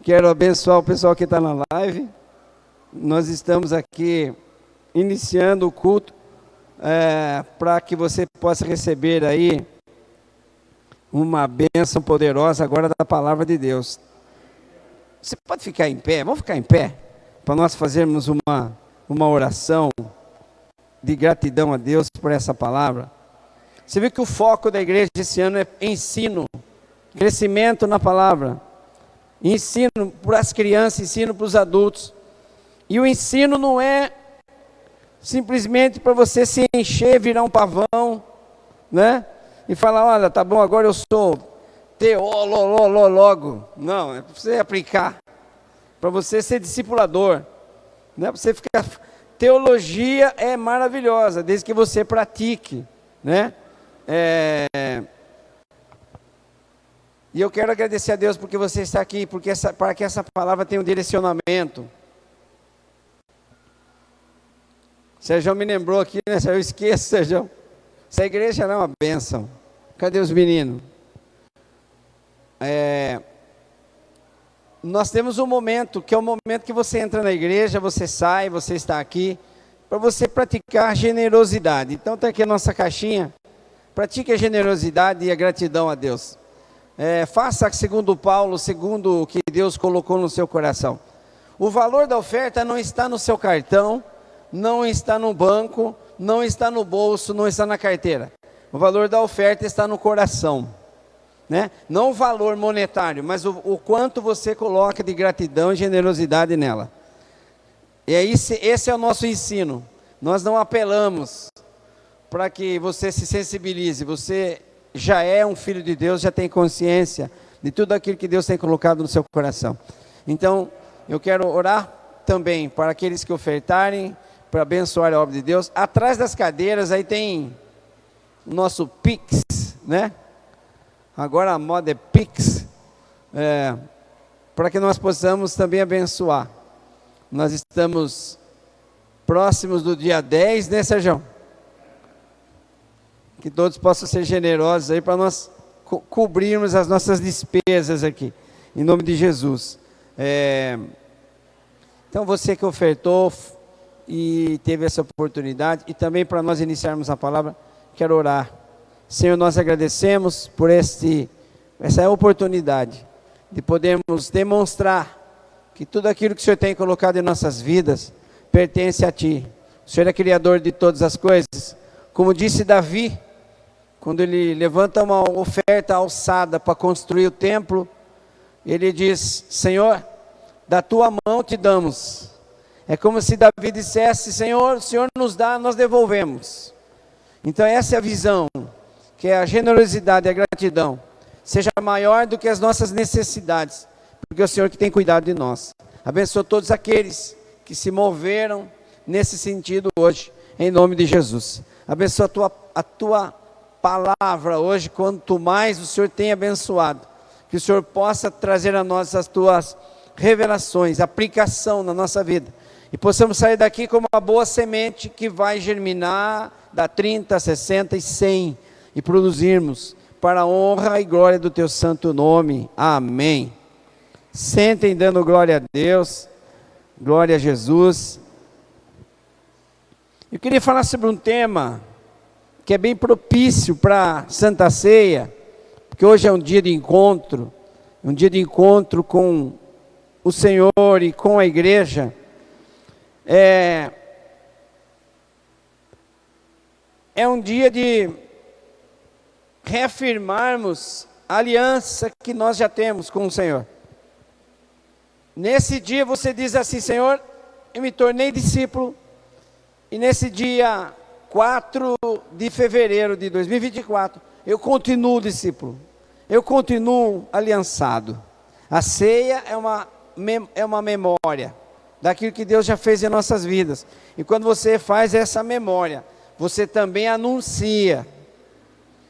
Quero abençoar o pessoal que está na live. Nós estamos aqui iniciando o culto para que você possa receber aí uma bênção poderosa agora da palavra de Deus. Você pode ficar em pé? Vamos ficar em pé para nós fazermos uma oração de gratidão a Deus por essa palavra. Você vê que o foco da igreja esse ano é ensino, crescimento na palavra, ensino para as crianças, ensino para os adultos. E o ensino não é simplesmente para você se encher, virar um pavão, né? E falar, olha, tá bom, agora eu sou teólogo. Não, é para você aplicar, para você ser discipulador, né? Para você ficar... Teologia é maravilhosa, desde que você pratique, né? E eu quero agradecer a Deus porque você está aqui, para que essa palavra tenha um direcionamento. Sérgio me lembrou aqui, né? Eu esqueço, Sérgio. Essa igreja é uma bênção. Cadê os meninos? Nós temos um momento, que é o momento que você entra na igreja, você sai, você está aqui, para você praticar generosidade. Então está aqui a nossa caixinha. Pratique a generosidade e a gratidão a Deus. Faça segundo Paulo, segundo o que Deus colocou no seu coração. O valor da oferta não está no seu cartão, não está no banco, não está no bolso, não está na carteira. O valor da oferta está no coração, né? Não o valor monetário, mas o quanto você coloca de gratidão e generosidade nela. E esse é o nosso ensino. Nós não apelamos para que você se sensibilize. Você já é um filho de Deus, já tem consciência de tudo aquilo que Deus tem colocado no seu coração. Então, eu quero orar também para aqueles que ofertarem, para abençoar a obra de Deus. Atrás das cadeiras aí tem o nosso Pix, né? Agora a moda é Pix, para que nós possamos também abençoar. Nós estamos próximos do dia 10, né, Sérgio? Que todos possam ser generosos aí para nós cobrirmos as nossas despesas aqui, em nome de Jesus. Então você que ofertou e teve essa oportunidade, e também para nós iniciarmos a palavra, quero orar. Senhor, nós agradecemos por essa oportunidade de podermos demonstrar que tudo aquilo que o Senhor tem colocado em nossas vidas pertence a Ti. O Senhor é Criador de todas as coisas. Como disse Davi, quando ele levanta uma oferta alçada para construir o templo, ele diz, Senhor, da Tua mão te damos. É como se Davi dissesse, Senhor, o Senhor nos dá, nós devolvemos. Então essa é a visão, que é a generosidade e a gratidão, seja maior do que as nossas necessidades, porque é o Senhor que tem cuidado de nós. Abençoa todos aqueles que se moveram nesse sentido hoje, em nome de Jesus. Abençoa a tua palavra hoje, quanto mais o Senhor tem abençoado, que o Senhor possa trazer a nós as tuas revelações, aplicação na nossa vida, e possamos sair daqui como uma boa semente que vai germinar, dar 30, 60 e 100, e produzirmos para a honra e glória do Teu santo nome. Amém. Sentem dando glória a Deus, glória a Jesus. Eu queria falar sobre um tema que é bem propício para Santa Ceia, porque hoje é um dia de encontro com o Senhor e com a igreja. É um dia de reafirmarmos a aliança que nós já temos com o Senhor. Nesse dia você diz assim, Senhor, eu me tornei discípulo, e nesse dia 4 de fevereiro de 2024, eu continuo discípulo, eu continuo aliançado. A ceia é uma memória daquilo que Deus já fez em nossas vidas, e quando você faz essa memória, você também anuncia.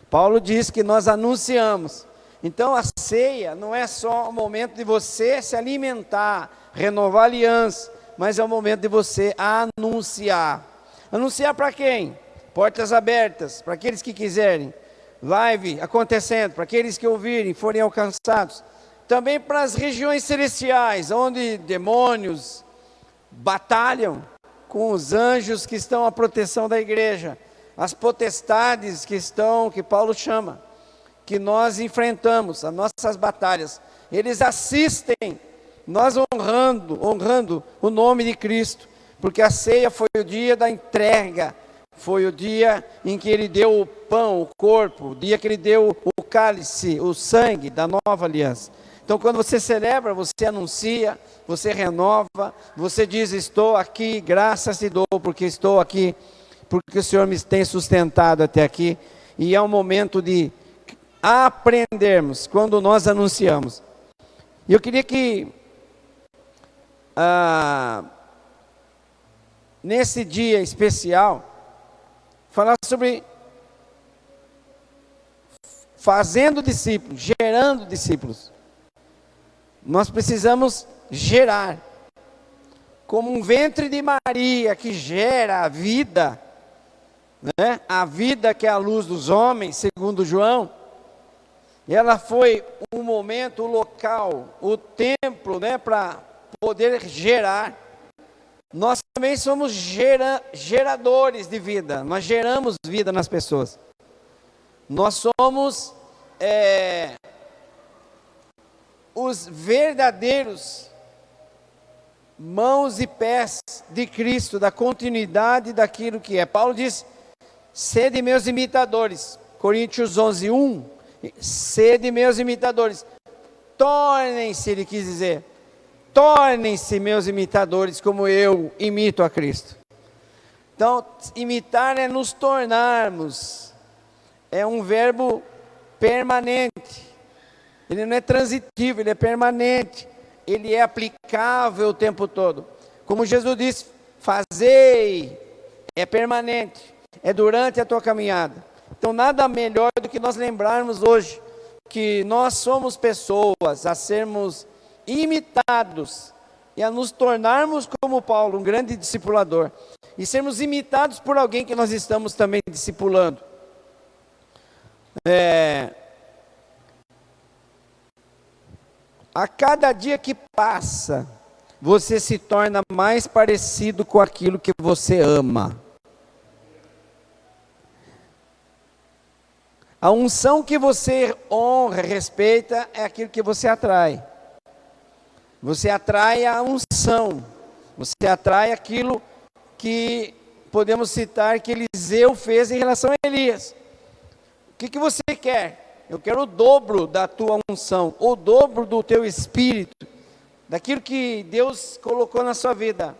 Paulo diz que nós anunciamos. Então a ceia não é só o momento de você se alimentar, renovar a aliança, mas é o momento de você anunciar. Anunciar para quem? Portas abertas, para aqueles que quiserem. Live acontecendo, para aqueles que ouvirem, forem alcançados. também para as regiões celestiais, onde demônios batalham com os anjos que estão à proteção da igreja, as potestades que Paulo chama, que nós enfrentamos, as nossas batalhas. Eles assistem, nós honrando o nome de Cristo, porque a ceia foi o dia da entrega, foi o dia em que Ele deu o pão, o corpo, o dia que Ele deu o cálice, o sangue da nova aliança. Então, quando você celebra, você anuncia, você renova, você diz: estou aqui, graças te dou, porque estou aqui, porque o Senhor me tem sustentado até aqui. E é um momento de aprendermos quando nós anunciamos. E eu queria que, nesse dia especial, falar sobre fazendo discípulos, gerando discípulos. Nós precisamos gerar, como um ventre de Maria que gera a vida, né? A vida que é a luz dos homens, segundo João. Ela foi um momento, o local, o templo, né, para poder gerar. Nós também somos geradores de vida, nós geramos vida nas pessoas. Nós somos os verdadeiros mãos e pés de Cristo, da continuidade daquilo que é. Paulo diz: sede meus imitadores, Coríntios 11:1, sede meus imitadores, tornem-se, ele quis dizer, tornem-se meus imitadores, como eu imito a Cristo. Então, imitar é nos tornarmos, é um verbo permanente, ele não é transitivo, ele é permanente, ele é aplicável o tempo todo. Como Jesus disse: fazei, é permanente, é durante a tua caminhada. Então, nada melhor do que nós lembrarmos hoje que nós somos pessoas a sermos imitados e a nos tornarmos como Paulo, um grande discipulador, e sermos imitados por alguém que nós estamos também discipulando. A cada dia que passa, você se torna mais parecido com aquilo que você ama. A unção que você honra, respeita, é aquilo que você atrai. Você atrai a unção. Você atrai aquilo que podemos citar que Eliseu fez em relação a Elias. O que você quer? Eu quero o dobro da tua unção, o dobro do teu espírito, daquilo que Deus colocou na sua vida.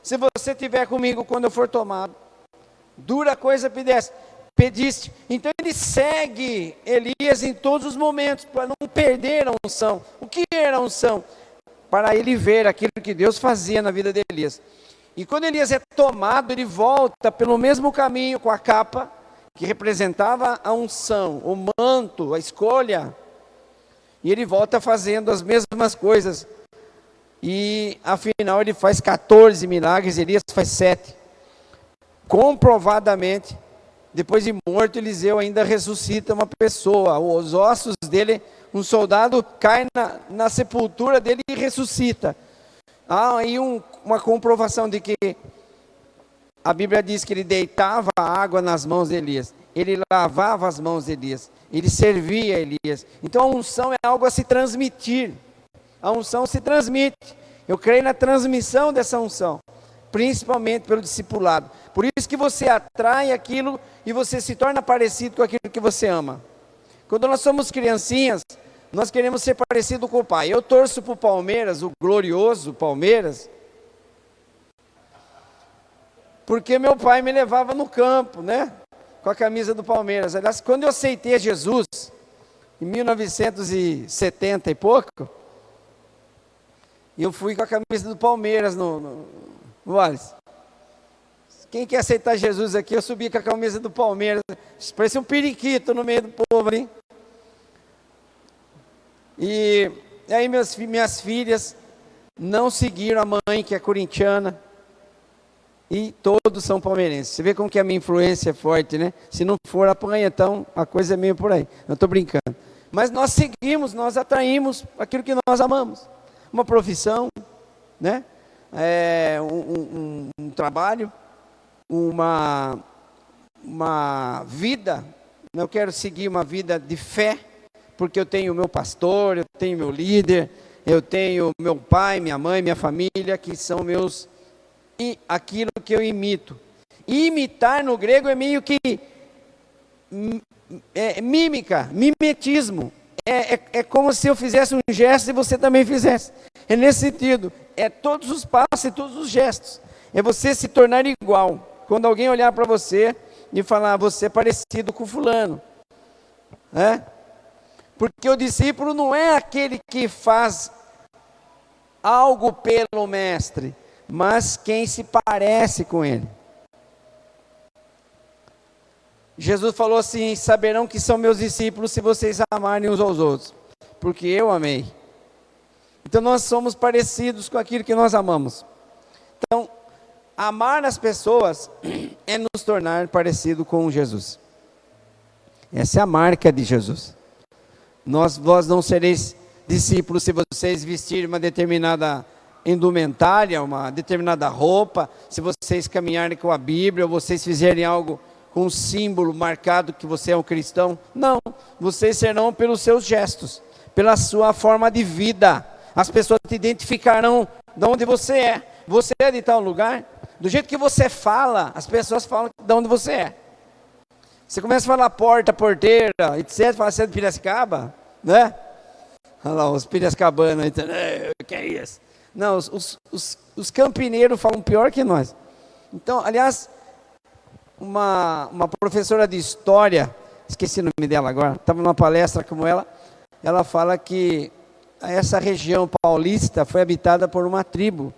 Se você estiver comigo quando eu for tomado, dura coisa pediste. Então ele segue Elias em todos os momentos, para não perder a unção. O que era a unção? Para ele ver aquilo que Deus fazia na vida de Elias. E quando Elias é tomado, ele volta pelo mesmo caminho com a capa, que representava a unção, o manto, a escolha, e ele volta fazendo as mesmas coisas, e afinal ele faz 14 milagres, Elias faz 7, comprovadamente. Depois de morto, Eliseu ainda ressuscita uma pessoa, os ossos dele, um soldado cai na sepultura dele e ressuscita. Há aí uma comprovação de que a Bíblia diz que ele deitava a água nas mãos de Elias, ele lavava as mãos de Elias, ele servia Elias. Então a unção é algo a se transmitir, a unção se transmite. Eu creio na transmissão dessa unção, principalmente pelo discipulado. Por isso que você atrai aquilo e você se torna parecido com aquilo que você ama. Quando nós somos criancinhas, nós queremos ser parecido com o pai. Eu torço para o Palmeiras, o glorioso Palmeiras, porque meu pai me levava no campo, né, com a camisa do Palmeiras. Aliás, quando eu aceitei a Jesus, em 1970 e pouco, eu fui com a camisa do Palmeiras no Wallace. Quem quer aceitar Jesus aqui? Eu subi com a camisa do Palmeiras, parecia um periquito no meio do povo ali. E aí minhas filhas não seguiram a mãe, que é corintiana, e todos são palmeirenses. Você vê como que a minha influência é forte, né? Se não for, apanha, então a coisa é meio por aí. Não estou brincando. Mas nós seguimos, nós atraímos aquilo que nós amamos. Uma profissão, né? Um trabalho, uma vida. Eu quero seguir uma vida de fé, porque eu tenho meu pastor, eu tenho meu líder, eu tenho meu pai, minha mãe, minha família, que são meus, e aquilo que eu imito. E imitar no grego é meio que mímica, mimetismo. É como se eu fizesse um gesto e você também fizesse. É nesse sentido. É todos os passos e todos os gestos. É você se tornar igual. Quando alguém olhar para você e falar, você é parecido com fulano. Porque o discípulo não é aquele que faz algo pelo mestre, mas quem se parece com ele. Jesus falou assim, saberão que são meus discípulos se vocês amarem uns aos outros, porque eu amei. Então nós somos parecidos com aquilo que nós amamos. Então, amar as pessoas é nos tornar parecido com Jesus. Essa é a marca de Jesus. Vós não sereis discípulos se vocês vestirem uma determinada indumentária, uma determinada roupa, se vocês caminharem com a Bíblia, ou vocês fizerem algo com um símbolo marcado que você é um cristão. Não, vocês serão pelos seus gestos, pela sua forma de vida. As pessoas te identificarão de onde você é. Você é de tal lugar, do jeito que você fala, as pessoas falam de onde você é. Você começa a falar porta, porteira, etc. Fala, você é de Piracicaba, né? Olha lá, os piracicabanos, o que é isso? Não, os campineiros falam pior que nós. Então, aliás, uma professora de história, esqueci o nome dela agora, estava numa palestra como ela fala que essa região paulista foi habitada por uma tribo,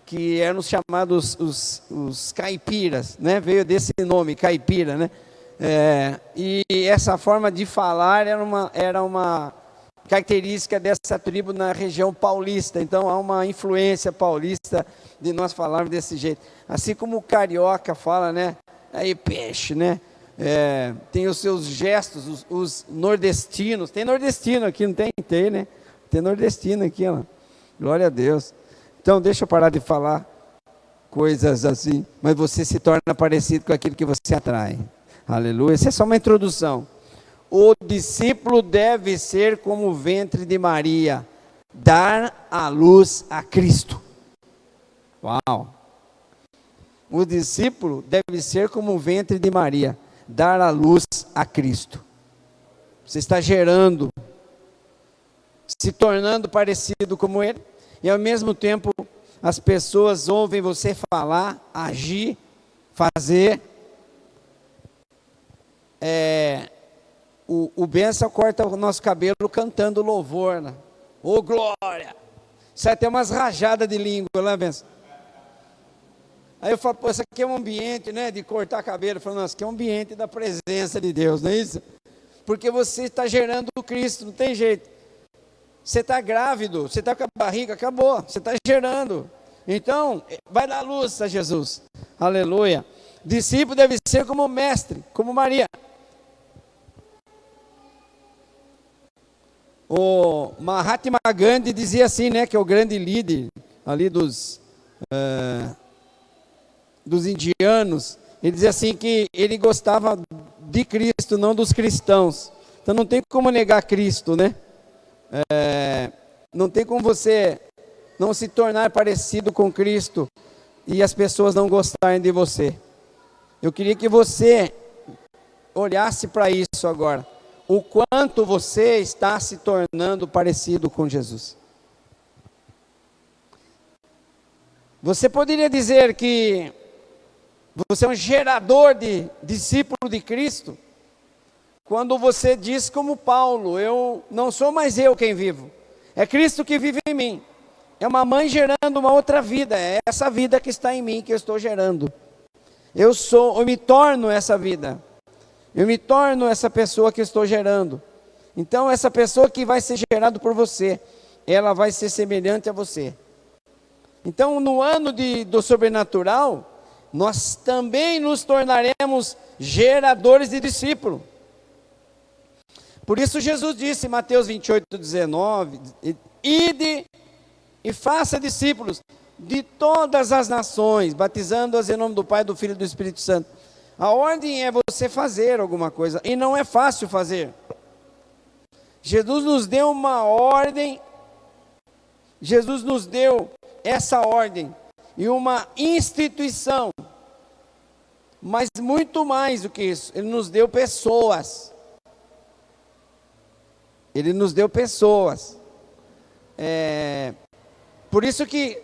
que eram os chamados os caipiras, né? Veio desse nome, caipira, né? E essa forma de falar era uma característica dessa tribo na região paulista. Então há uma influência paulista de nós falarmos desse jeito. Assim como o carioca fala, né? Aí peixe, né? Tem os seus gestos, os nordestinos. Tem nordestino aqui, não tem? Tem, né? Tem nordestino aqui, ó. Glória a Deus. Então deixa eu parar de falar coisas assim, mas você se torna parecido com aquilo que você atrai. Aleluia. Essa é só uma introdução. O discípulo deve ser como o ventre de Maria, dar a luz a Cristo. Uau! O discípulo deve ser como o ventre de Maria, dar a luz a Cristo. Você está gerando, se tornando parecido como Ele, e ao mesmo tempo as pessoas ouvem você falar, agir, fazer. O Benção corta o nosso cabelo cantando louvor, né? Ô glória! Sai até umas rajadas de língua, né, Benção? Aí eu falo, isso aqui é um ambiente, né, de cortar cabelo. Eu falo, nossa, aqui é um ambiente da presença de Deus, não é isso? Porque você está gerando o Cristo, não tem jeito. Você está grávido, você está com a barriga, acabou, você está gerando. Então, vai dar luz a Jesus. Aleluia. Discípulo deve ser como mestre, como Maria. O Mahatma Gandhi dizia assim, né, que é o grande líder ali dos indianos. Ele dizia assim que ele gostava de Cristo, não dos cristãos. Então não tem como negar Cristo, né? Não tem como você não se tornar parecido com Cristo e as pessoas não gostarem de você. Eu queria que você olhasse para isso agora. O quanto você está se tornando parecido com Jesus. Você poderia dizer que você é um gerador de discípulo de Cristo, quando você diz como Paulo, eu não sou mais eu quem vivo, é Cristo que vive em mim. É uma mãe gerando uma outra vida, é essa vida que está em mim que eu estou gerando. Eu me torno essa vida. Eu me torno essa pessoa que estou gerando. Então essa pessoa que vai ser gerada por você, ela vai ser semelhante a você. Então no ano do sobrenatural, nós também nos tornaremos geradores de discípulo. Por isso Jesus disse em Mateus 28:19, ide e faça discípulos de todas as nações, batizando-as em nome do Pai, do Filho e do Espírito Santo. A ordem é você fazer alguma coisa, e não é fácil fazer. Jesus nos deu uma ordem, Jesus nos deu essa ordem, e uma instituição, mas muito mais do que isso, Ele nos deu pessoas. Ele nos deu pessoas. Por isso que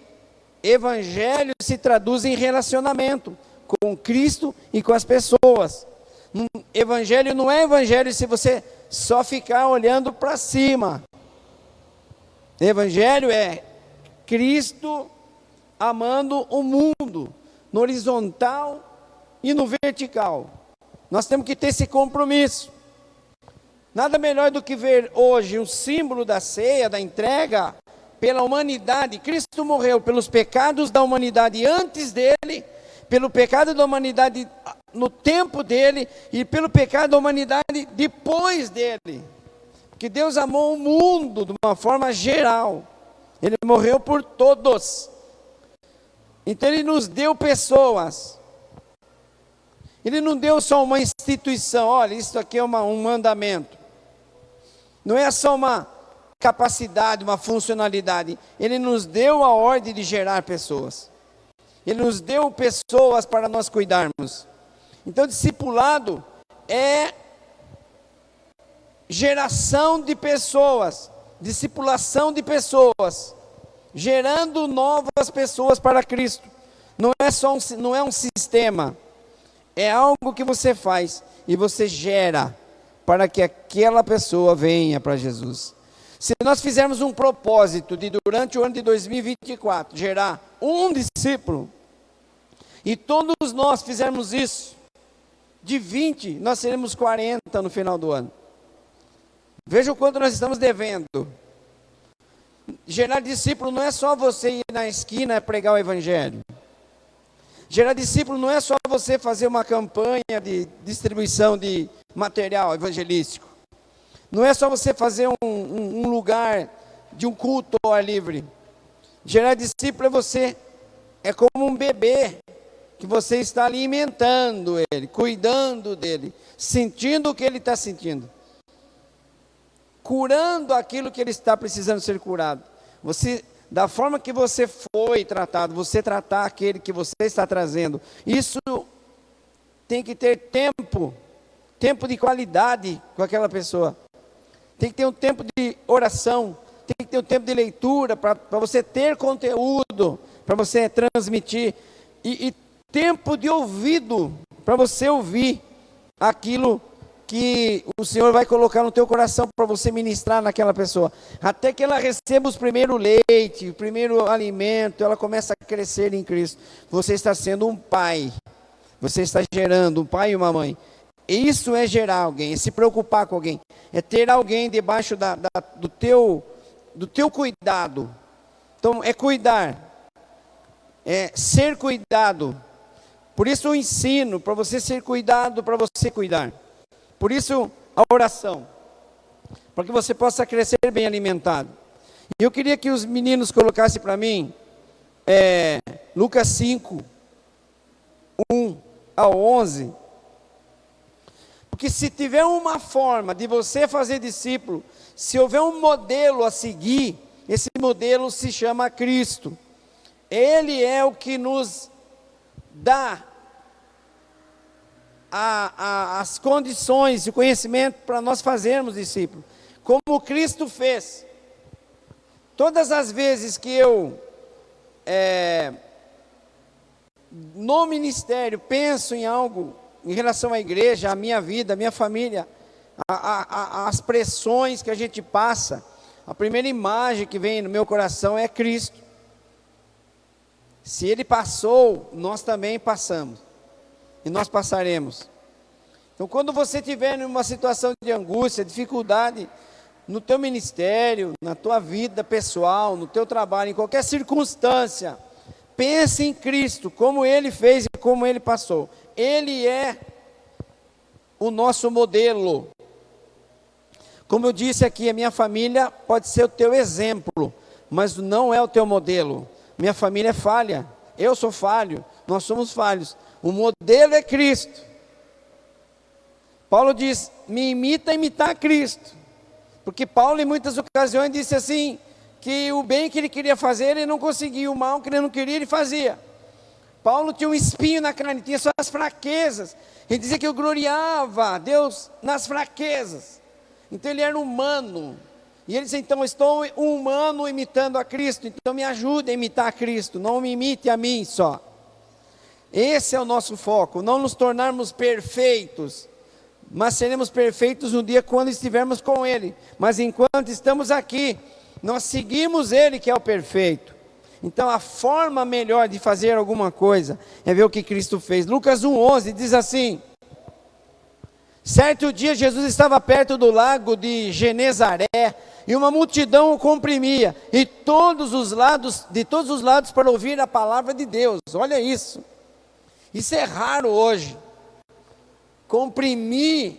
evangelho se traduz em relacionamento com Cristo e com as pessoas. Evangelho não é evangelho se você só ficar olhando para cima. Evangelho é Cristo amando o mundo, no horizontal e no vertical. Nós temos que ter esse compromisso. Nada melhor do que ver hoje um símbolo da ceia, da entrega pela humanidade. Cristo morreu pelos pecados da humanidade antes dele, pelo pecado da humanidade no tempo dele e pelo pecado da humanidade depois dele. Porque Deus amou o mundo de uma forma geral. Ele morreu por todos. Então Ele nos deu pessoas. Ele não deu só uma instituição. Olha, isso aqui é um mandamento. Não é só uma capacidade, uma funcionalidade. Ele nos deu a ordem de gerar pessoas. Ele nos deu pessoas para nós cuidarmos. Então, discipulado é geração de pessoas, discipulação de pessoas, gerando novas pessoas para Cristo. Não é um sistema, é algo que você faz e você gera para que aquela pessoa venha para Jesus. Se nós fizermos um propósito de durante o ano de 2024 gerar um discípulo, e todos nós fizermos isso, de 20 nós seremos 40 no final do ano. Veja o quanto nós estamos devendo. Gerar discípulo não é só você ir na esquina e pregar o evangelho. Gerar discípulo não é só você fazer uma campanha de distribuição de material evangelístico. Não é só você fazer um lugar de um culto ao ar livre. Gerar discípulo é como um bebê que você está alimentando ele, cuidando dele, sentindo o que ele está sentindo, curando aquilo que ele está precisando ser curado. Da forma que você foi tratado, você tratar aquele que você está trazendo. Isso tem que ter tempo de qualidade com aquela pessoa. Tem que ter um tempo de oração, tem que ter um tempo de leitura para você ter conteúdo, para você transmitir, e tempo de ouvido, para você ouvir aquilo que o Senhor vai colocar no teu coração para você ministrar naquela pessoa, até que ela receba os primeiros leite, o primeiro alimento, ela começa a crescer em Cristo. Você está sendo um pai, você está gerando um pai e uma mãe. Isso é gerar alguém, é se preocupar com alguém, é ter alguém debaixo do teu cuidado. Então é cuidar, é ser cuidado. Por isso o ensino, para você ser cuidado, para você cuidar. Por isso a oração, para que você possa crescer bem alimentado. E eu queria que os meninos colocassem para mim, Lucas 5, 1 ao 11. Porque se tiver uma forma de você fazer discípulo, se houver um modelo a seguir, esse modelo se chama Cristo. Ele é o que nos dá as condições e o conhecimento para nós fazermos discípulo, como Cristo fez. Todas as vezes que eu no ministério penso em algo em relação à igreja, à minha vida, à minha família, as pressões que a gente passa, a primeira imagem que vem no meu coração é Cristo. Se Ele passou, nós também passamos. E nós passaremos. Então, quando você estiver em uma situação de angústia, dificuldade, no teu ministério, na tua vida pessoal, no teu trabalho, em qualquer circunstância, pense em Cristo, como Ele fez e como Ele passou. Ele é o nosso modelo. Como eu disse aqui, a minha família pode ser o teu exemplo, mas não é o teu modelo. Minha família é falha, eu sou falho, nós somos falhos. O modelo é Cristo. Paulo diz, me imita imitar Cristo. Porque Paulo em muitas ocasiões disse assim, que o bem que ele queria fazer, ele não conseguia, o mal que ele não queria, ele fazia. Paulo tinha um espinho na carne, tinha suas fraquezas. Ele dizia que eu gloriava a Deus nas fraquezas. Então ele era humano. E ele disse, então eu estou humano imitando a Cristo, então me ajude a imitar a Cristo, não me imite a mim só. Esse é o nosso foco, não nos tornarmos perfeitos, mas seremos perfeitos no dia quando estivermos com Ele. Mas enquanto estamos aqui, nós seguimos Ele que é o perfeito. Então a forma melhor de fazer alguma coisa é ver o que Cristo fez. Lucas 1,11 diz assim, certo dia Jesus estava perto do lago de Genezaré, e uma multidão o comprimia, e de todos os lados para ouvir a palavra de Deus. Olha isso, isso é raro hoje, comprimir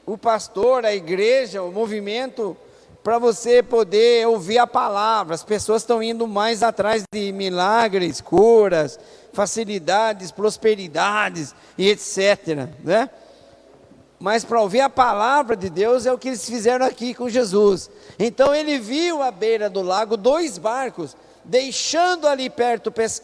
o pastor, a igreja, o movimento, para você poder ouvir a palavra. As pessoas estão indo mais atrás de milagres, curas, facilidades, prosperidades e etc, né? Mas para ouvir a palavra de Deus é o que eles fizeram aqui com Jesus. Então ele viu à beira do lago 2 barcos, deixando ali perto pelos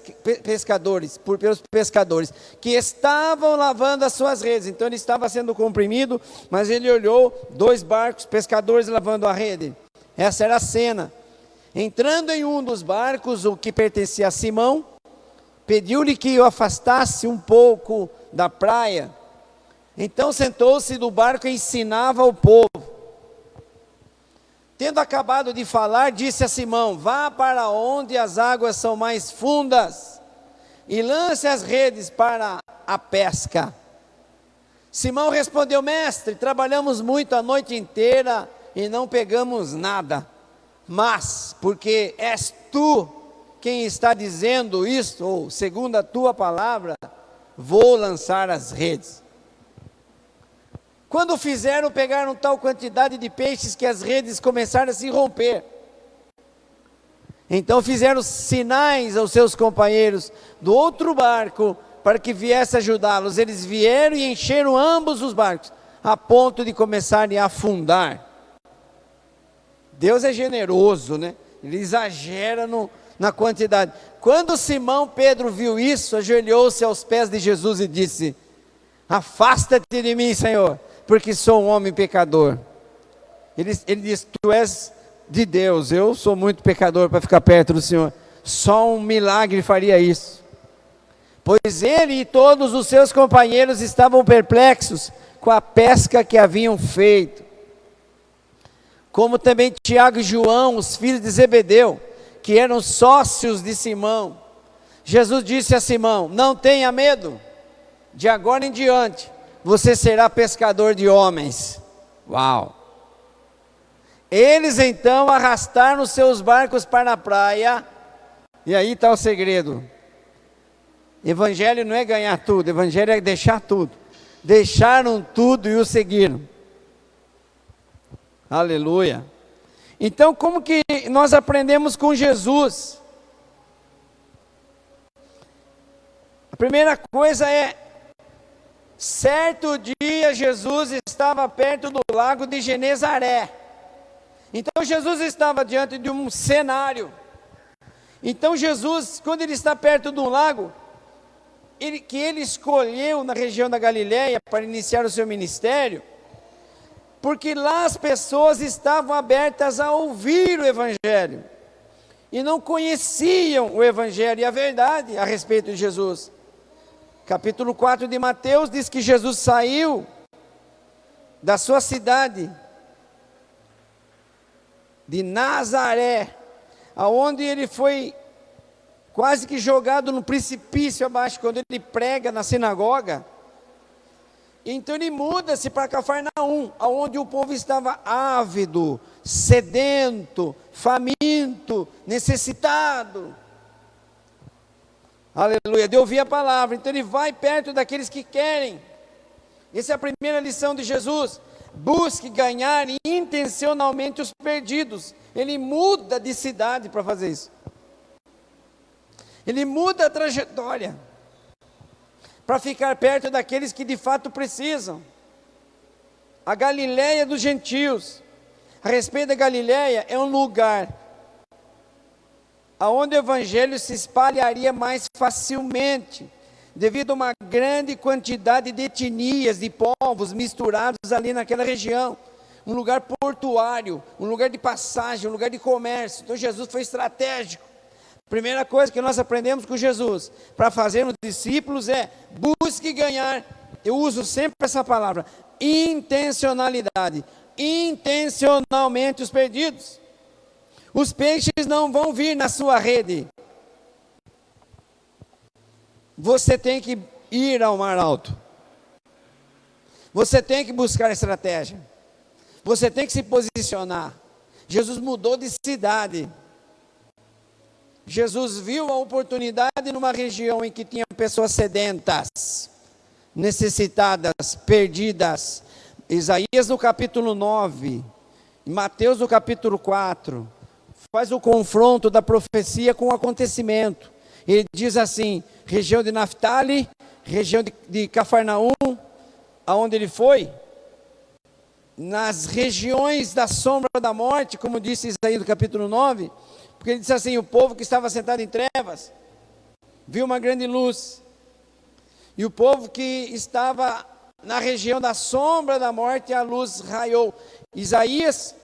pescadores, que estavam lavando as suas redes. Então ele estava sendo comprimido, mas ele olhou 2 barcos, pescadores lavando a rede. Essa era a cena. Entrando em um dos barcos, o que pertencia a Simão, pediu-lhe que o afastasse um pouco da praia. Então sentou-se no barco e ensinava ao povo. Tendo acabado de falar, disse a Simão, vá para onde as águas são mais fundas e lance as redes para a pesca. Simão respondeu, mestre, trabalhamos muito a noite inteira e não pegamos nada. Mas, porque és tu quem está dizendo isto, ou segundo a tua palavra, vou lançar as redes. Quando fizeram, pegaram tal quantidade de peixes que as redes começaram a se romper. Então fizeram sinais aos seus companheiros do outro barco para que viesse ajudá-los. Eles vieram e encheram ambos os barcos, a ponto de começarem a afundar. Deus é generoso, né? Ele exagera na quantidade. Quando Simão Pedro viu isso, ajoelhou-se aos pés de Jesus e disse, afasta-te de mim, Senhor, porque sou um homem pecador. Ele diz, tu és de Deus, eu sou muito pecador para ficar perto do Senhor. Só um milagre faria isso. Pois ele e todos os seus companheiros estavam perplexos com a pesca que haviam feito. Como também Tiago e João, os filhos de Zebedeu, que eram sócios de Simão. Jesus disse a Simão, não tenha medo, de agora em diante você será pescador de homens. Uau! Eles então arrastaram os seus barcos para a praia, e aí está o segredo. Evangelho não é ganhar tudo, evangelho é deixar tudo. Deixaram tudo e o seguiram. Aleluia. Então, como que nós aprendemos com Jesus? A primeira coisa é, certo dia Jesus estava perto do lago de Genezaré. Então Jesus estava diante de um cenário. Então Jesus, quando ele está perto de um lago, que ele escolheu na região da Galileia para iniciar o seu ministério, porque lá as pessoas estavam abertas a ouvir o Evangelho, e não conheciam o Evangelho e a verdade a respeito de Jesus. Capítulo 4 de Mateus diz que Jesus saiu da sua cidade, de Nazaré, aonde ele foi quase que jogado no precipício abaixo, quando ele prega na sinagoga. Então ele muda-se para Cafarnaum, aonde o povo estava ávido, sedento, faminto, necessitado. Aleluia, de ouvir a palavra. Então ele vai perto daqueles que querem. Essa é a primeira lição de Jesus. Busque ganhar intencionalmente os perdidos. Ele muda de cidade para fazer isso. Ele muda a trajetória para ficar perto daqueles que de fato precisam. A Galileia dos gentios. A respeito da Galileia, é um lugar aonde o evangelho se espalharia mais facilmente, devido a uma grande quantidade de etnias, de povos misturados ali naquela região. Um lugar portuário, um lugar de passagem, um lugar de comércio. Então Jesus foi estratégico. Primeira coisa que nós aprendemos com Jesus, para fazermos discípulos, é busque ganhar, eu uso sempre essa palavra, intencionalidade, intencionalmente os perdidos. Os peixes não vão vir na sua rede. Você tem que ir ao mar alto. Você tem que buscar estratégia. Você tem que se posicionar. Jesus mudou de cidade. Jesus viu a oportunidade numa região em que tinha pessoas sedentas, necessitadas, perdidas. Isaías no capítulo 9, Mateus no capítulo 4, faz o confronto da profecia com o acontecimento. Ele diz assim: região de Naftali, região de Cafarnaum, aonde ele foi, nas regiões da sombra da morte, como disse Isaías no capítulo 9, porque ele disse assim: o povo que estava sentado em trevas, viu uma grande luz, e o povo que estava na região da sombra da morte, a luz raiou. Isaías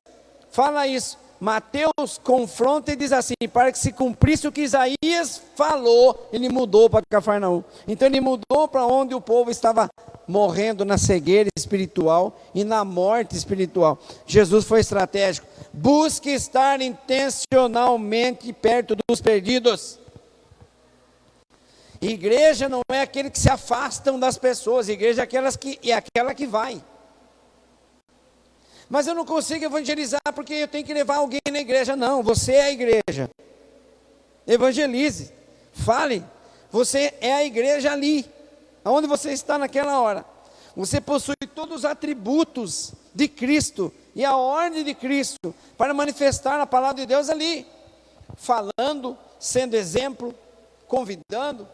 fala isso. Mateus confronta e diz assim: para que se cumprisse o que Isaías falou, ele mudou para Cafarnaum. Então ele mudou para onde o povo estava morrendo na cegueira espiritual e na morte espiritual. Jesus foi estratégico. Busque estar intencionalmente perto dos perdidos. Igreja não é aquele que se afastam das pessoas. Igreja é aquela que vai. Mas eu não consigo evangelizar porque eu tenho que levar alguém na igreja. Não, você é a igreja. Evangelize, fale. Você é a igreja ali, aonde você está naquela hora. Você possui todos os atributos de Cristo e a ordem de Cristo para manifestar a palavra de Deus ali, falando, sendo exemplo, convidando.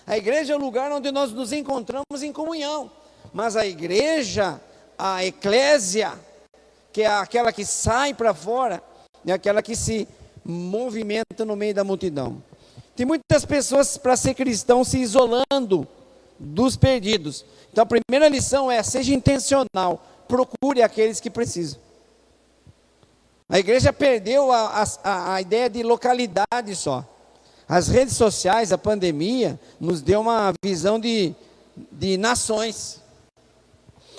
A igreja é o lugar onde nós nos encontramos em comunhão. Mas a igreja, a eclésia, que é aquela que sai para fora, é aquela que se movimenta no meio da multidão. Tem muitas pessoas, para ser cristão, se isolando dos perdidos. Então a primeira lição é: seja intencional, procure aqueles que precisam. A igreja perdeu a ideia de localidade só. As redes sociais, a pandemia, nos deu uma visão de nações.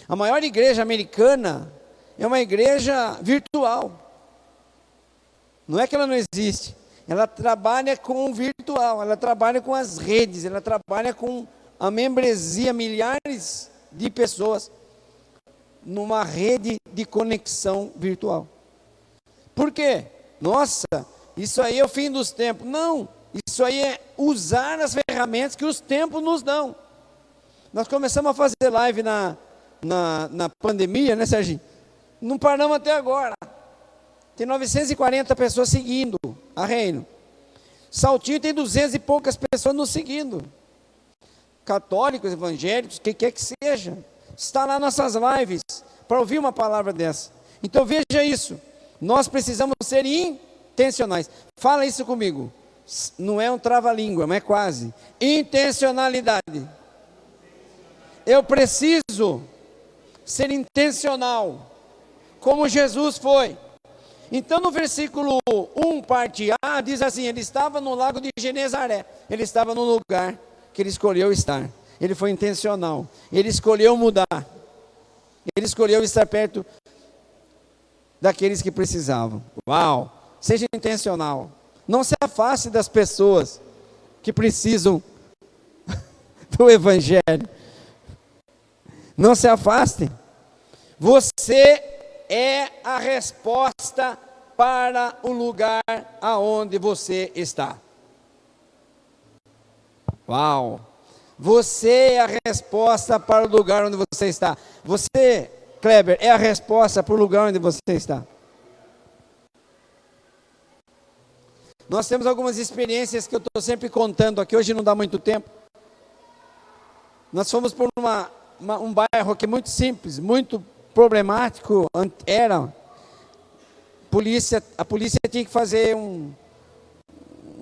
A maior igreja americana é uma igreja virtual. Não é que ela não existe. Ela trabalha com o virtual, ela trabalha com as redes, ela trabalha com a membresia, milhares de pessoas numa rede de conexão virtual. Por quê? Nossa, isso aí é o fim dos tempos. Não, isso aí é usar as ferramentas que os tempos nos dão. Nós começamos a fazer live na pandemia, né, Serginho? Não paramos até agora. Tem 940 pessoas seguindo a Reino. Saltinho tem 200 e poucas pessoas nos seguindo. Católicos, evangélicos, quem quer que seja, está lá nas nossas lives para ouvir uma palavra dessa. Então veja isso. Nós precisamos ser intencionais. Fala isso comigo. Não é um trava-língua, mas é quase. Intencionalidade. Eu preciso ser intencional, como Jesus foi. Então no versículo 1, parte A, diz assim: ele estava no lago de Genezaré. Ele estava no lugar que ele escolheu estar. Ele foi intencional. Ele escolheu mudar. Ele escolheu estar perto daqueles que precisavam. Uau! Seja intencional. Não se afaste das pessoas que precisam do Evangelho. Não se afaste. Você é a resposta para o lugar aonde você está. Uau! Você é a resposta para o lugar onde você está. Você Kleber, é a resposta para o lugar onde você está. Nós temos algumas experiências que eu estou sempre contando aqui, hoje não dá muito tempo. Nós fomos por um bairro que é muito simples, muito problemático, a polícia tinha que fazer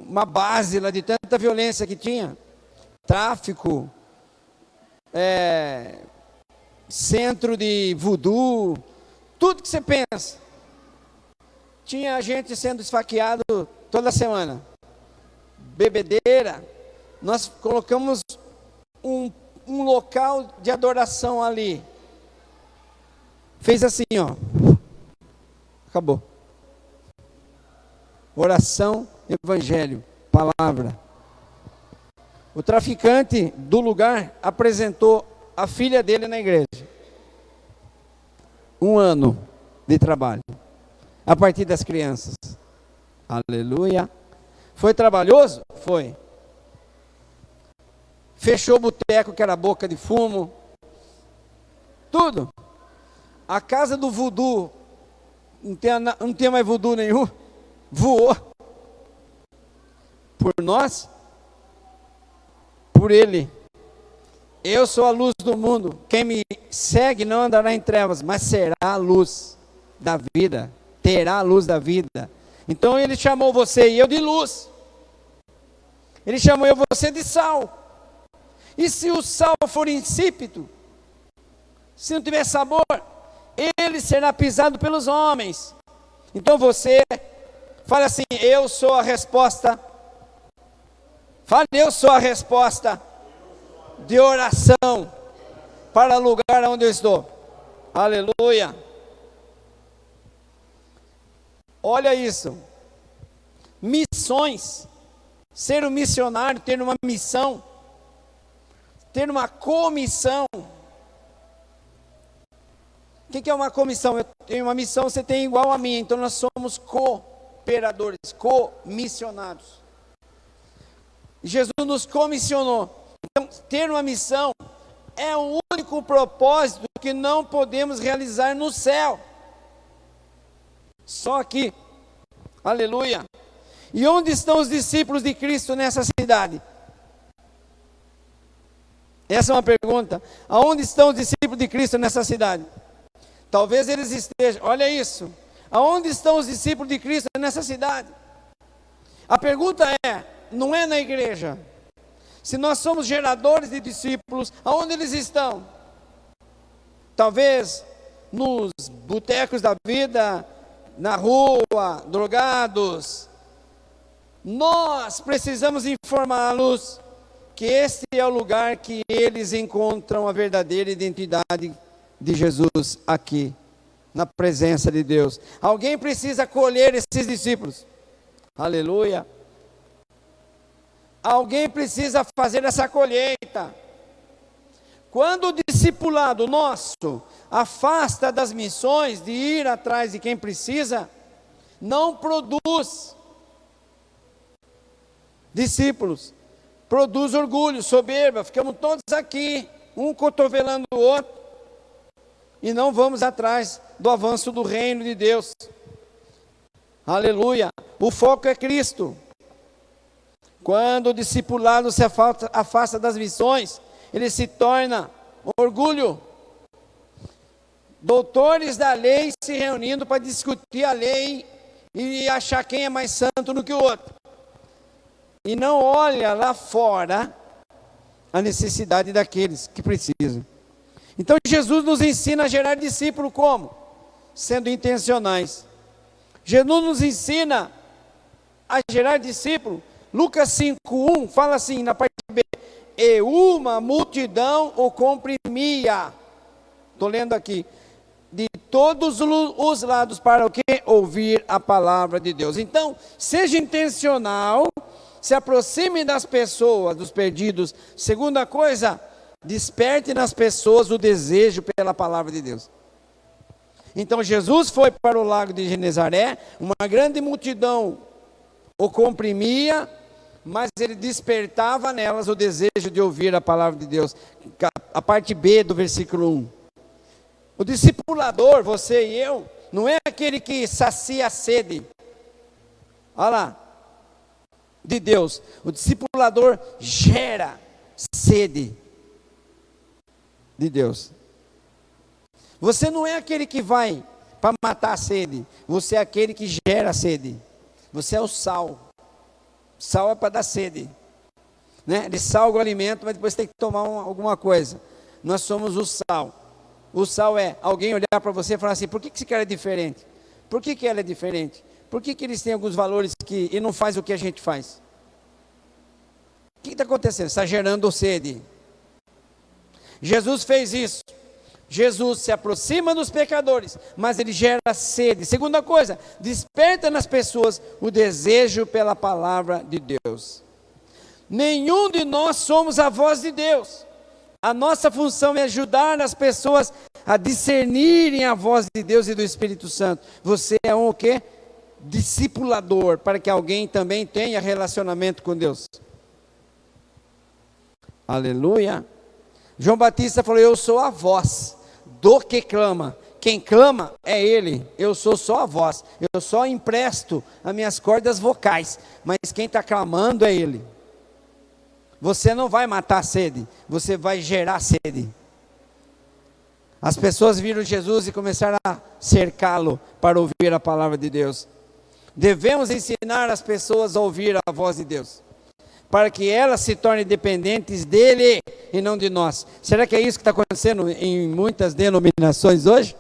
uma base lá de tanta violência que tinha, tráfico, centro de voodoo, tudo que você pensa. Tinha gente sendo esfaqueado toda semana, bebedeira. Nós colocamos um local de adoração ali, fez assim, ó, acabou. Oração, evangelho, palavra. O traficante do lugar apresentou a filha dele na igreja. 1 ano de trabalho, a partir das crianças. Aleluia. Foi trabalhoso? Foi. Fechou o boteco que era boca de fumo, tudo. A casa do voodoo, não tem mais voodoo nenhum, voou. Por nós, por ele. Eu sou a luz do mundo, quem me segue não andará em trevas, mas será a luz da vida, terá a luz da vida. Então ele chamou você e eu de luz, ele chamou eu e você de sal. E se o sal for insípido, se não tiver sabor, ele será pisado pelos homens. Então você fala assim, eu sou a resposta. Fale, eu sou a resposta de oração para o lugar onde eu estou. Aleluia. Olha isso. Missões. Ser um missionário, ter uma missão, ter uma comissão. O que é uma comissão? Eu tenho uma missão, você tem igual a minha, então nós somos cooperadores, comissionados. Jesus nos comissionou. Então, ter uma missão é o único propósito que não podemos realizar no céu. Só aqui. Aleluia. E onde estão os discípulos de Cristo nessa cidade? Essa é uma pergunta. Aonde estão os discípulos de Cristo nessa cidade? Talvez eles estejam, olha isso. Aonde estão os discípulos de Cristo nessa cidade? A pergunta não é na igreja. Se nós somos geradores de discípulos, aonde eles estão? Talvez nos botecos da vida, na rua, drogados. Nós precisamos informá-los que este é o lugar que eles encontram a verdadeira identidade de Jesus aqui, na presença de Deus. Alguém precisa acolher esses discípulos. Aleluia. Alguém precisa fazer essa colheita. Quando o discipulado nosso afasta das missões de ir atrás de quem precisa, não produz discípulos, produz orgulho, soberba. Ficamos todos aqui, um cotovelando o outro, e não vamos atrás do avanço do reino de Deus. Aleluia. O foco é Cristo. Quando o discipulado se afasta das missões, ele se torna orgulho. Doutores da lei se reunindo para discutir a lei e achar quem é mais santo do que o outro. E não olha lá fora a necessidade daqueles que precisam. Então Jesus nos ensina a gerar discípulo como? Sendo intencionais. Jesus nos ensina a gerar discípulo. Lucas 5:1 fala assim na parte B: e uma multidão o comprimia. Estou lendo aqui. De todos os lados para o quê? Ouvir a palavra de Deus. Então, seja intencional, se aproxime das pessoas, dos perdidos. Segunda coisa, desperte nas pessoas o desejo pela palavra de Deus. Então Jesus foi para o lago de Genezaré, uma grande multidão o comprimia, mas ele despertava nelas o desejo de ouvir a palavra de Deus. A parte B do versículo 1. O discipulador, você e eu, não é aquele que sacia a sede. Olha lá, de Deus. O discipulador gera sede de Deus. Você não é aquele que vai para matar a sede. Você é aquele que gera sede. Você é o sal. Sal é para dar sede, né? Ele salga o alimento, mas depois tem que tomar alguma coisa. Nós somos o sal. O sal é alguém olhar para você e falar assim: por que esse cara é diferente? Por que ela é diferente? Por que eles têm alguns valores e não faz o que a gente faz? O que está acontecendo? Está gerando sede. Jesus fez isso. Jesus se aproxima dos pecadores, mas ele gera sede. Segunda coisa, desperta nas pessoas o desejo pela palavra de Deus. Nenhum de nós somos a voz de Deus. A nossa função é ajudar as pessoas a discernirem a voz de Deus e do Espírito Santo. Você é um o quê? Discipulador, para que alguém também tenha relacionamento com Deus. Aleluia. João Batista falou: eu sou a voz do que clama. Quem clama é ele. Eu sou só a voz. Eu só empresto as minhas cordas vocais. Mas quem está clamando é ele. Você não vai matar a sede. Você vai gerar sede. As pessoas viram Jesus e começaram a cercá-lo para ouvir a palavra de Deus. Devemos ensinar as pessoas a ouvir a voz de Deus, para que elas se tornem dependentes dele e não de nós. Será que é isso que está acontecendo em muitas denominações hoje?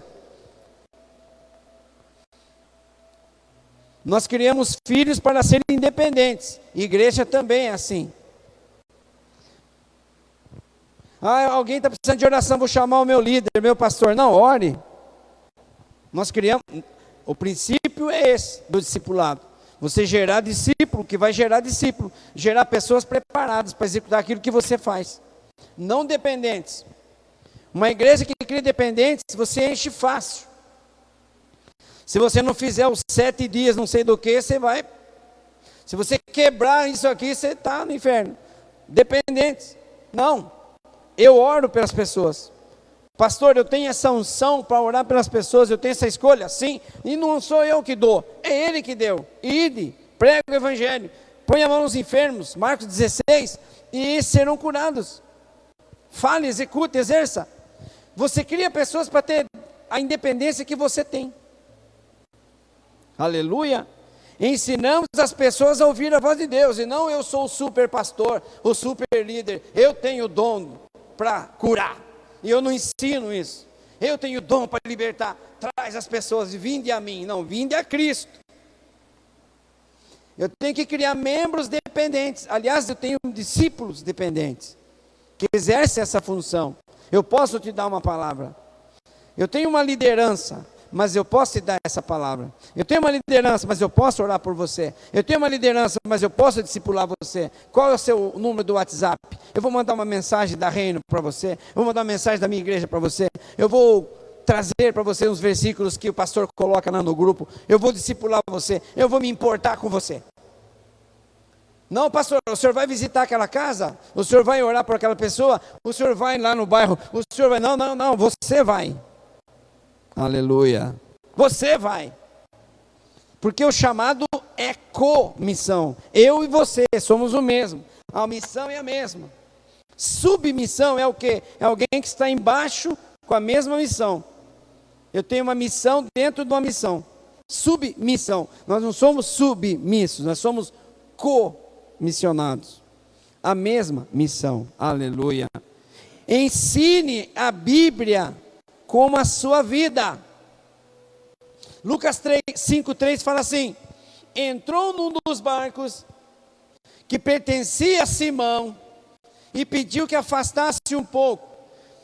Nós criamos filhos para serem independentes. Igreja também é assim. Alguém está precisando de oração, vou chamar o meu líder, meu pastor. Não, ore. Nós criamos, o princípio é esse, do discipulado. Você gerar discípulo, que vai gerar discípulo. Gerar pessoas preparadas para executar aquilo que você faz. Não dependentes. Uma igreja que cria dependentes, você enche fácil. Se você não fizer os 7 dias, não sei do que, você vai. Se você quebrar isso aqui, você está no inferno. Dependentes. Não. Eu oro pelas pessoas. Pastor, eu tenho essa unção para orar pelas pessoas, eu tenho essa escolha? Sim. E não sou eu que dou, é ele que deu. Ide, prega o evangelho, põe a mão nos enfermos, Marcos 16, e serão curados. Fale, execute, exerça. Você cria pessoas para ter a independência que você tem. Aleluia. Ensinamos as pessoas a ouvir a voz de Deus, e não eu sou o super pastor, o super líder, eu tenho o dom para curar, e eu não ensino isso. Eu tenho dom para libertar. Traz as pessoas, vinde a mim. Não, vinde a Cristo. Eu tenho que criar membros dependentes. Aliás, eu tenho discípulos dependentes que exercem essa função. Eu posso te dar uma palavra. Eu tenho uma liderança, mas eu posso te dar essa palavra. Eu tenho uma liderança, mas eu posso orar por você. Eu tenho uma liderança, mas eu posso discipular você. Qual é o seu número do WhatsApp? Eu vou mandar uma mensagem da Reino para você. Eu vou mandar uma mensagem da minha igreja para você. Eu vou trazer para você uns versículos que o pastor coloca lá no grupo. Eu vou discipular você. Eu vou me importar com você. Não, pastor, o senhor vai visitar aquela casa? O senhor vai orar por aquela pessoa? O senhor vai lá no bairro? O senhor vai... Não, você vai. Aleluia. Você vai. Porque o chamado é comissão. Eu e você somos o mesmo. A missão é a mesma. Submissão é o quê? É alguém que está embaixo com a mesma missão. Eu tenho uma missão dentro de uma missão. Submissão. Nós não somos submissos, nós somos comissionados. A mesma missão. Aleluia. Ensine a Bíblia como a sua vida. Lucas 5:3 fala assim: entrou num dos barcos que pertencia a Simão e pediu que afastasse um pouco.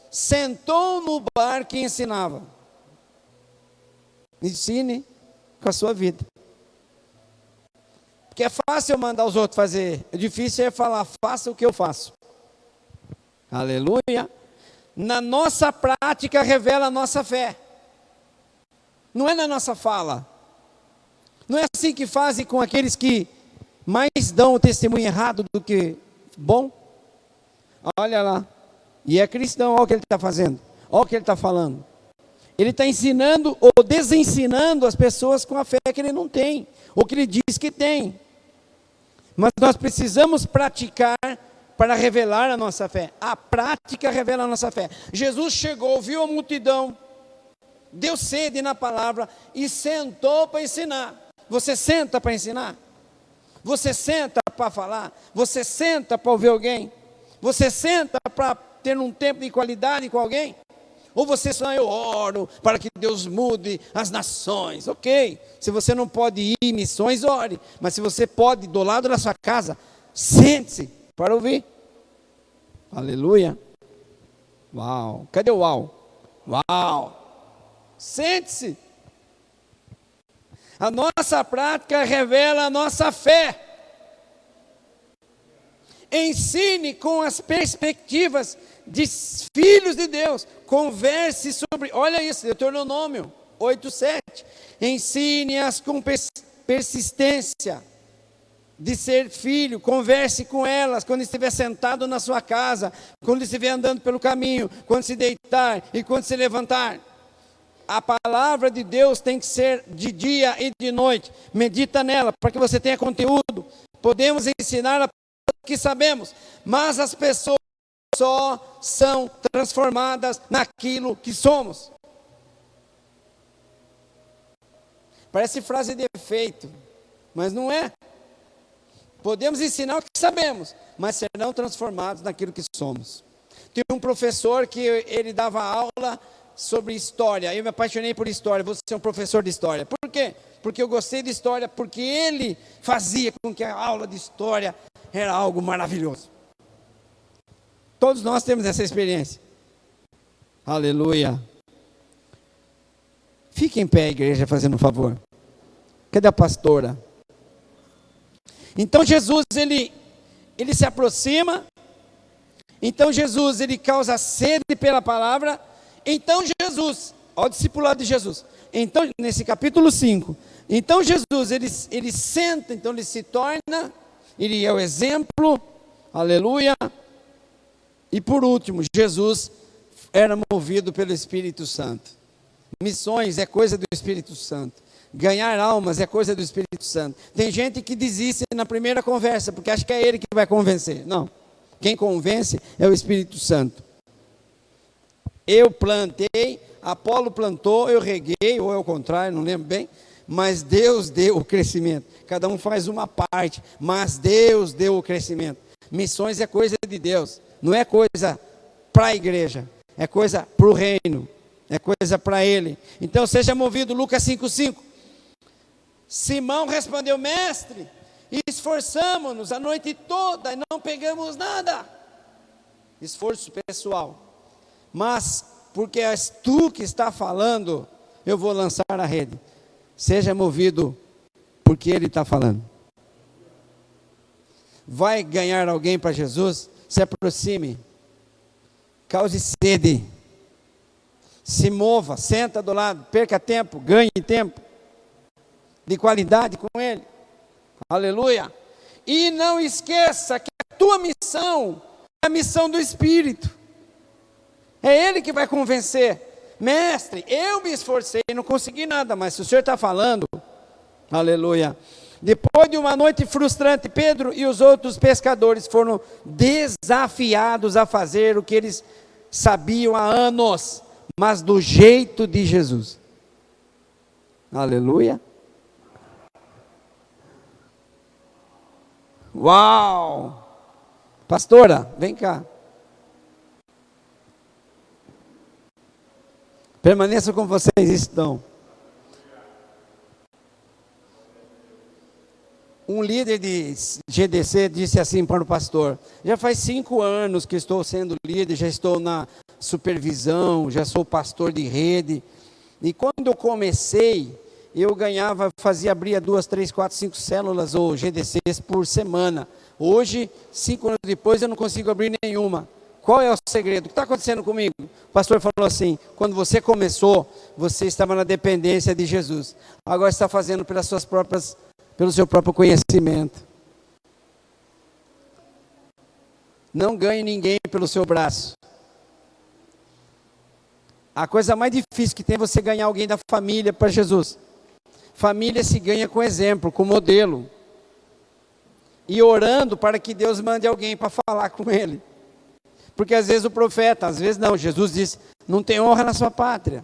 Sentou no barco e ensinava. Ensine com a sua vida. Porque é fácil eu mandar os outros fazer, é difícil é falar, faça o que eu faço. Aleluia. Na nossa prática revela a nossa fé. Não é na nossa fala. Não é assim que fazem com aqueles que mais dão o testemunho errado do que bom. Olha lá. E é cristão, olha o que ele está fazendo. Olha o que ele está falando. Ele está ensinando ou desensinando as pessoas com a fé que ele não tem, ou que ele diz que tem. Mas nós precisamos praticar para revelar a nossa fé. A prática revela a nossa fé. Jesus chegou, viu a multidão, deu sede na palavra e sentou para ensinar. Você senta para ensinar? Você senta para falar? Você senta para ouvir alguém? Você senta para ter um tempo de qualidade com alguém? Ou você só, eu oro para que Deus mude as nações. Ok, se você não pode ir em missões, ore. Mas se você pode, do lado da sua casa, sente-se para ouvir. Aleluia. Uau, cadê o uau? Uau, sente-se. A nossa prática revela a nossa fé. Ensine com as perspectivas de filhos de Deus. Converse sobre, olha isso, Deuteronômio 8:7. Ensine-as com persistência de ser filho. Converse com elas quando estiver sentado na sua casa, quando estiver andando pelo caminho, quando se deitar e quando se levantar. A palavra de Deus tem que ser de dia e de noite. Medita nela para que você tenha conteúdo. Podemos ensinar a que sabemos, mas as pessoas só são transformadas naquilo que somos. Parece frase de efeito, mas não é. Podemos ensinar o que sabemos, mas serão transformados naquilo que somos. Tem um professor que ele dava aula sobre história. Eu me apaixonei por história. Vou ser um professor de história. Por quê? Porque eu gostei de história, porque ele fazia com que a aula de história era algo maravilhoso. Todos nós temos essa experiência. Aleluia. Fique em pé, igreja, fazendo um favor. Cadê a pastora? Então Jesus, ele se aproxima. Então Jesus, ele causa sede pela palavra. Então Jesus, olha o discipulado de Jesus. Então, nesse capítulo 5, então Jesus, ele senta, então ele se torna, ele é o exemplo, aleluia. E por último, Jesus era movido pelo Espírito Santo. Missões é coisa do Espírito Santo. Ganhar almas é coisa do Espírito Santo. Tem gente que desiste na primeira conversa, porque acha que é ele que vai convencer. Não, quem convence é o Espírito Santo. Eu plantei, Apolo plantou, eu reguei, ou é o contrário, não lembro bem. Mas Deus deu o crescimento. Cada um faz uma parte, mas Deus deu o crescimento. Missões é coisa de Deus. Não é coisa para a igreja. É coisa para o reino. É coisa para Ele. Então seja movido, Lucas 5:5. Simão respondeu: mestre, esforçamo-nos a noite toda e não pegamos nada. Esforço pessoal. Mas porque és tu que está falando, eu vou lançar a rede. Seja movido porque Ele está falando. Vai ganhar alguém para Jesus? Se aproxime. Cause sede. Se mova, senta do lado, perca tempo, ganhe tempo de qualidade com Ele. Aleluia. E não esqueça que a tua missão é a missão do Espírito. É Ele que vai convencer. Mestre, eu me esforcei, não consegui nada, mas se o Senhor está falando, aleluia. Depois de uma noite frustrante, Pedro e os outros pescadores foram desafiados a fazer o que eles sabiam há anos, mas do jeito de Jesus. Aleluia. Uau! Pastora, vem cá. Permaneçam como vocês estão. Um líder de GDC disse assim para o pastor: já faz 5 anos que estou sendo líder, já estou na supervisão, já sou pastor de rede. E quando eu comecei, eu ganhava, abria 2, 3, 4, 5 células ou GDCs por semana. Hoje, 5 anos depois, eu não consigo abrir nenhuma. Qual é o segredo? O que está acontecendo comigo? O pastor falou assim: quando você começou, você estava na dependência de Jesus. Agora está fazendo pelo seu próprio conhecimento. Não ganhe ninguém pelo seu braço. A coisa mais difícil que tem é você ganhar alguém da família para Jesus. Família se ganha com exemplo, com modelo. E orando para que Deus mande alguém para falar com ele. Porque às vezes o profeta, às vezes não. Jesus disse, não tem honra na sua pátria.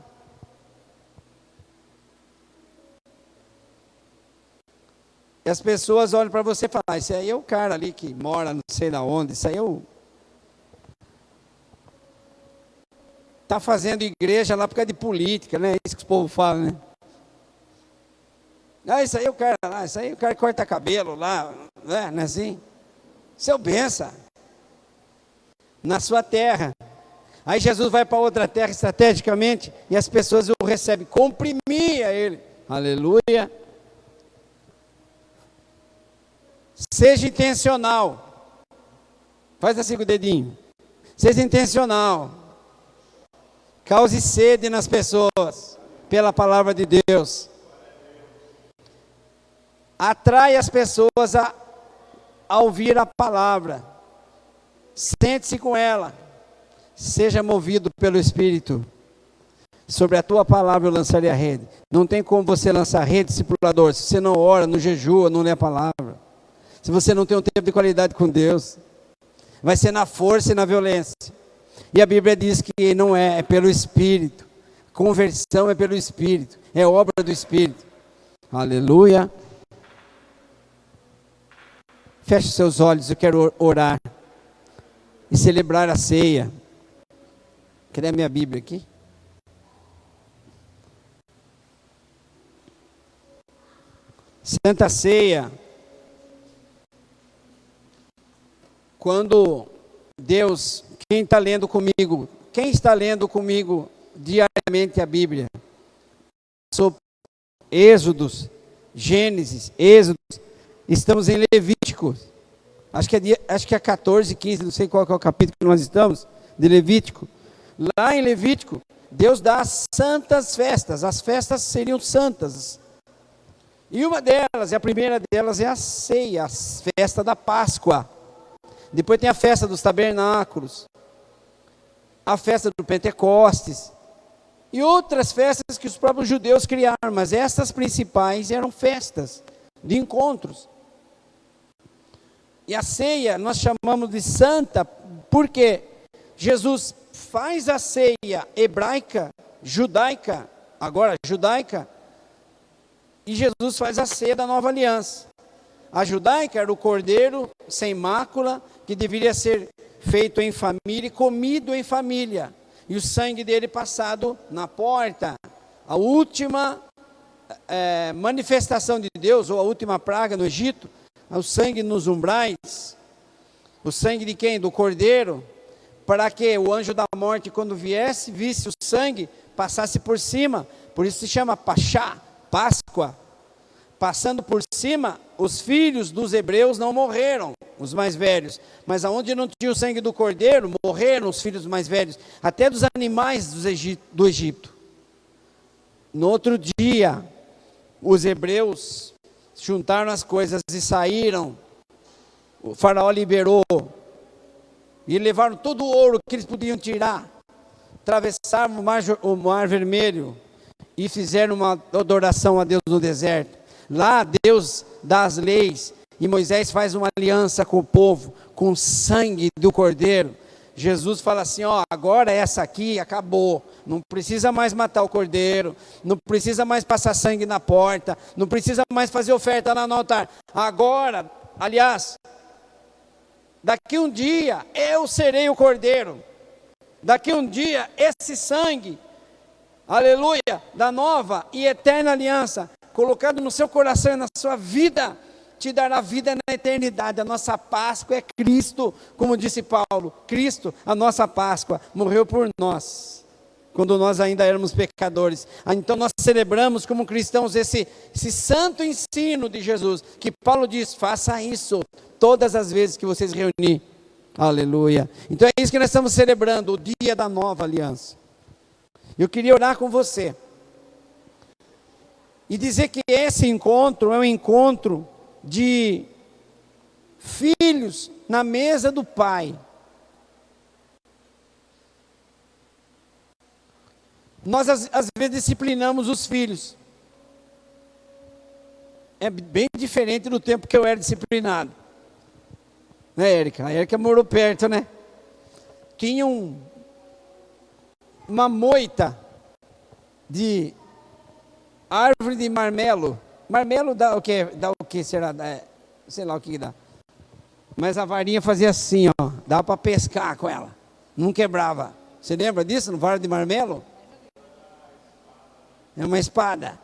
E as pessoas olham para você e falam, esse aí é o cara ali que mora não sei da onde, isso aí é o... Está fazendo igreja lá por causa de política, né? Isso que o povo fala, né? Ah, isso aí é o cara lá, isso aí é o cara que corta cabelo lá, né? Não é assim? Seu benção. Na sua terra. Aí Jesus vai para outra terra estrategicamente e as pessoas o recebem. Comprimia ele. Aleluia. Seja intencional. Faz assim com o dedinho. Seja intencional. Cause sede nas pessoas pela palavra de Deus. Atrai as pessoas a ouvir a palavra. Sente-se com ela. Seja movido pelo Espírito. Sobre a tua palavra eu lançarei a rede. Não tem como você lançar rede, discipulador, se você não ora, não jejua, não lê a palavra. Se você não tem um tempo de qualidade com Deus. Vai ser na força e na violência. E a Bíblia diz que não é pelo Espírito. Conversão é pelo Espírito. É obra do Espírito. Aleluia. Feche seus olhos, eu quero orar. E celebrar a ceia. Cadê a minha Bíblia aqui? Santa Ceia. Quando Deus, quem está lendo comigo diariamente a Bíblia? Sobre Êxodos, Gênesis, Êxodos, estamos em Levítico, acho que é 14, 15, não sei qual que é o capítulo que nós estamos, de Levítico. Lá em Levítico, Deus dá as santas festas, as festas seriam santas. E uma delas, a primeira delas é a ceia, a festa da Páscoa. Depois tem a festa dos tabernáculos, a festa do Pentecostes, e outras festas que os próprios judeus criaram, mas essas principais eram festas de encontros. E a ceia nós chamamos de santa, porque Jesus faz a ceia hebraica, judaica, agora judaica, e Jesus faz a ceia da nova aliança. A judaica era o cordeiro sem mácula, que deveria ser feito em família e comido em família. E o sangue dele passado na porta. A última manifestação de Deus, ou a última praga no Egito, o sangue nos umbrais. O sangue de quem? Do cordeiro. Para que o anjo da morte, quando viesse, visse o sangue, passasse por cima. Por isso se chama Pachá, Páscoa. Passando por cima, os filhos dos hebreus não morreram, os mais velhos. Mas aonde não tinha o sangue do cordeiro, morreram os filhos mais velhos, até dos animais do Egito. No outro dia, os hebreus juntaram as coisas e saíram. O faraó liberou. E levaram todo o ouro que eles podiam tirar. Atravessaram o mar Vermelho e fizeram uma adoração a Deus no deserto. Lá Deus dá as leis e Moisés faz uma aliança com o povo, com o sangue do cordeiro. Jesus fala assim, agora essa aqui acabou, não precisa mais matar o cordeiro, não precisa mais passar sangue na porta, não precisa mais fazer oferta lá no altar. Agora, aliás, daqui um dia eu serei o cordeiro, daqui um dia esse sangue, aleluia, da nova e eterna aliança, colocado no seu coração e na sua vida, te dará vida na eternidade. A nossa Páscoa é Cristo, como disse Paulo. Cristo, a nossa Páscoa, morreu por nós, quando nós ainda éramos pecadores. Então nós celebramos como cristãos esse santo ensino de Jesus, que Paulo diz, faça isso todas as vezes que vocês reunirem. Aleluia. Então é isso que nós estamos celebrando, o dia da nova aliança. Eu queria orar com você e dizer que esse encontro é um encontro de filhos na mesa do Pai. Nós às vezes disciplinamos os filhos. É bem diferente do tempo que eu era disciplinado. Né, Érica? A Érica morou perto, né? Tinha uma moita de árvore de marmelo. Marmelo dá o quê? Dá o que será? Sei lá o que dá. Mas a varinha fazia assim, ó. Dava para pescar com ela. Não quebrava. Você lembra disso? No vara de marmelo? É uma espada.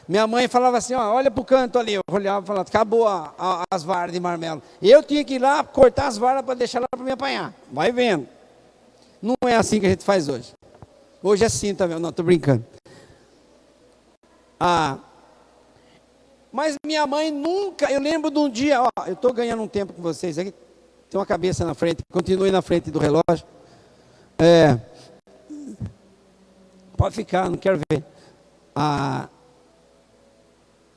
Minha mãe falava assim, ó, olha para o canto ali. Eu olhava e falava, acabou as varas de marmelo. Eu tinha que ir lá cortar as varas para deixar lá para me apanhar. Vai vendo. Não é assim que a gente faz hoje. Hoje é assim também. Não, estou brincando. Mas minha mãe nunca, eu lembro de um dia, ó, eu estou ganhando um tempo com vocês aqui, tem uma cabeça na frente, continue na frente do relógio. Pode ficar, não quero ver.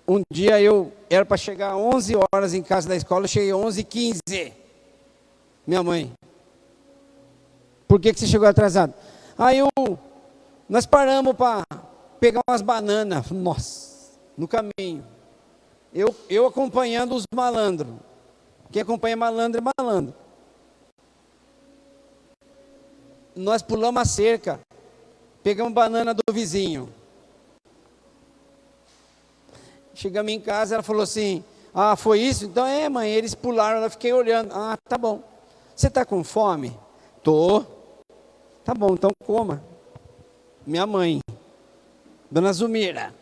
Um dia eu era para chegar às 11 horas em casa da escola, eu cheguei às 11h15. Minha mãe, por que você chegou atrasado? Nós paramos para pegar umas bananas, nossa, no caminho. Eu acompanhando os malandros. Quem acompanha malandro é malandro. Nós pulamos a cerca, pegamos banana do vizinho. Chegamos em casa, ela falou assim, foi isso? Então mãe, eles pularam, eu fiquei olhando. Tá bom. Você está com fome? Tô. Tá bom, então coma. Minha mãe, Dona Zumira,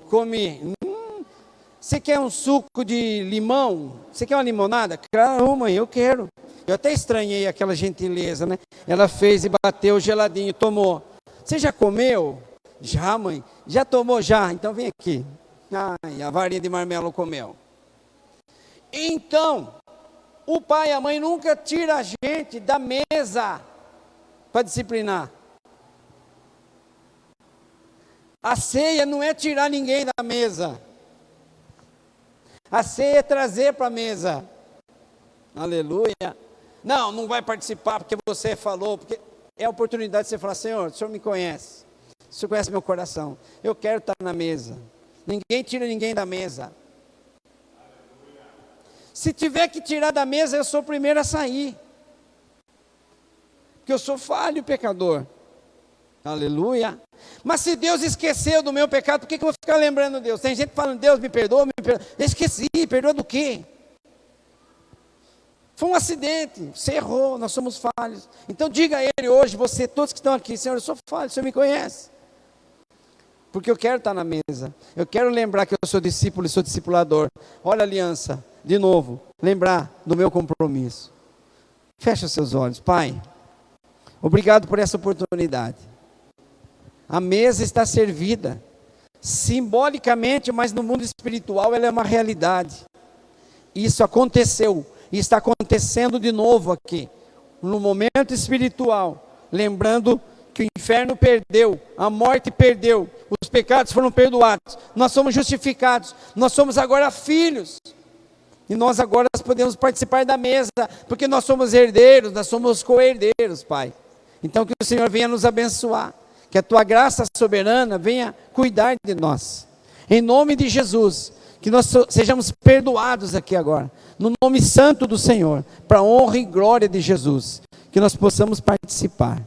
comi. Você quer um suco de limão? Você quer uma limonada? Claro, mãe, eu quero. Eu até estranhei aquela gentileza, né? Ela fez e bateu geladinho, tomou. Você já comeu? Já, mãe. Já tomou? Já. Então vem aqui. A varinha de marmelo comeu. Então, o pai e a mãe nunca tiram a gente da mesa para disciplinar. A ceia não é tirar ninguém da mesa. A ceia é trazer para a mesa. Aleluia. Não vai participar porque você falou, porque é a oportunidade de você falar, Senhor, o Senhor me conhece. O Senhor conhece meu coração. Eu quero estar na mesa. Ninguém tira ninguém da mesa. Se tiver que tirar da mesa, eu sou o primeiro a sair. Porque eu sou falho e pecador. Aleluia. Mas se Deus esqueceu do meu pecado, por que eu vou ficar lembrando Deus? Tem gente falando, Deus me perdoa, me perdoa. Eu esqueci, perdoa do quê? Foi um acidente, você errou, nós somos falhos. Então diga a Ele hoje, você, todos que estão aqui, Senhor, eu sou falho, o Senhor me conhece. Porque eu quero estar na mesa. Eu quero lembrar que eu sou discípulo e sou discipulador. Olha a aliança, de novo, lembrar do meu compromisso. Fecha os seus olhos, Pai. Obrigado por essa oportunidade. A mesa está servida, simbolicamente, mas no mundo espiritual ela é uma realidade. Isso aconteceu e está acontecendo de novo aqui, no momento espiritual, lembrando que o inferno perdeu, a morte perdeu, os pecados foram perdoados, nós somos justificados, nós somos agora filhos, e nós agora podemos participar da mesa, porque nós somos herdeiros, nós somos co-herdeiros, Pai. Então que o Senhor venha nos abençoar, que a Tua graça soberana venha cuidar de nós, em nome de Jesus, que nós sejamos perdoados aqui agora, no nome santo do Senhor, para a honra e glória de Jesus, que nós possamos participar.